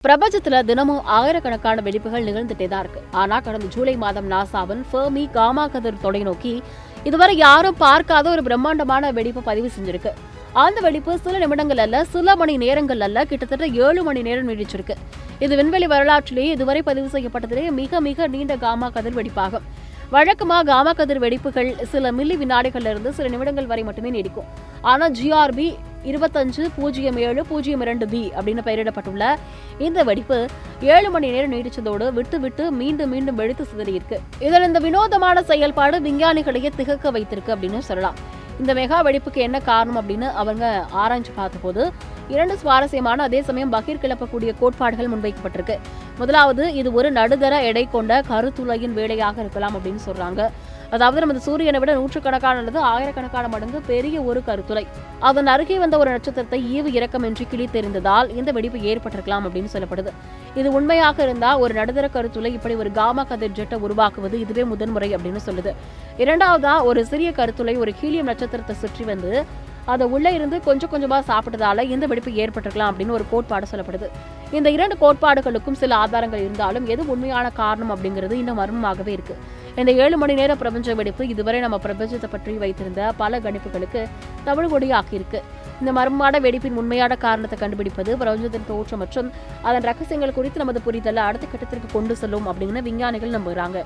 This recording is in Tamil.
பிரபஞ்சத்துல தினமும் ஆயிரக்கணக்கான வெடிப்புகள் நிகழ்ந்துட்டே தான் இருக்கு. ஆனா கடந்த ஜூலை மாதம் நாசாவின் ஃபெர்மி காமா கதிர் தொலைநோக்கி இதுவரை யாரும் பார்க்காத ஒரு பிரம்மாண்டமான வெடிப்பு பதிவு செஞ்சிருக்கு. அந்த வெடிப்பு சில நிமிடங்கள் அல்ல, சில மணி நேரங்கள் அல்ல, கிட்டத்தட்ட 7 மணி நேரம் நீடிச்சிருக்கு. இது விண்வெளி வரலாற்றிலேயே இதுவரை பதிவு செய்யப்பட்டதிலேயே மிக மிக நீண்ட காமா கதிர் வெடிப்பாகும். வழக்கமா காமா கதிர் வெடிப்புகள் சில மில்லி வினாடிகள்ல இருந்து சில நிமிடங்கள் வரை மட்டுமே நீடிக்கும். ஆனா GRB 250702b அப்படின்னு பெயரிடப்பட்டுள்ள இந்த வெடிப்பு 7 மணி நேரம் நீடிச்சதோடு விட்டு விட்டு மீண்டும் மீண்டும் வெடித்து சிதறியிருக்கு. இதில் இந்த வினோதமான செயல்பாடு விஞ்ஞானிகளையே திகைக்க வைத்திருக்கு அப்படின்னு சொல்லலாம். இந்த மெகா வெடிப்புக்கு என்ன காரணம் அப்படின்னு அவங்க ஆராய்ச்சி பார்த்தபோது 2 சுவாரஸ்யமான அதே சமயம் பகீர் கிளப்பக்கூடிய கோட்பாடுகள் முன்வைக்கப்பட்டிருக்கு. முதலாவது, இது ஒரு நடுத்தர எடை கொண்ட கருத்துளையின் வேலையாக இருக்கலாம் அப்படின்னு சொல்றாங்க. அதாவது நமது சூரியனை விட நூற்றுக்கணக்கான அல்லது ஆயிரக்கணக்கான மடங்கு பெரிய ஒரு கருத்துளை அதன் அருகே வந்த ஒரு நட்சத்திரத்தை ஈவு இரக்கமின்றி கிழித்தெறிந்ததால் இந்த வெடிப்பு ஏற்பட்டிருக்கலாம் அப்படின்னு சொல்லப்படுது. இது உண்மையாக இருந்தா ஒரு நடுத்தர கருத்துளை இப்படி ஒரு காமா கதிர் ஜெட்டை உருவாக்குவது இதுவே முதன்முறை அப்படின்னு சொல்லுது. இரண்டாவதா, ஒரு சிறிய கருத்துளை ஒரு ஹீலியம் நட்சத்திரத்தை சுற்றி வந்து அதை உள்ளே இருந்து கொஞ்சம் கொஞ்சமா சாப்பிட்டதால இந்த வெடிப்பு ஏற்பட்டிருக்கலாம் அப்படின்னு ஒரு கோட்பாடு சொல்லப்படுது. இந்த 2 கோட்பாடுகளுக்கும் சில ஆதாரங்கள் இருந்தாலும் எது உண்மையான காரணம் அப்படிங்கிறது இன்னும் மர்மமாகவே இருக்கு. இந்த 7 மணி நேர பிரபஞ்ச வெடிப்பு இதுவரை நம்ம பிரபஞ்சத்தை பற்றி வைத்திருந்த பல கணிப்புகளுக்கு தமிழ்மொழியாக்கி இருக்கு. இந்த மர்மமான வெடிப்பின் உண்மையான காரணத்தை கண்டுபிடிப்பது பிரபஞ்சத்தின் தோற்றம் மற்றும் அதன் ரகசியங்கள் குறித்து நமது புரிதலை அடுத்த கட்டத்திற்கு கொண்டு செல்லும் அப்படின்னு விஞ்ஞானிகள் நம்புகிறாங்க.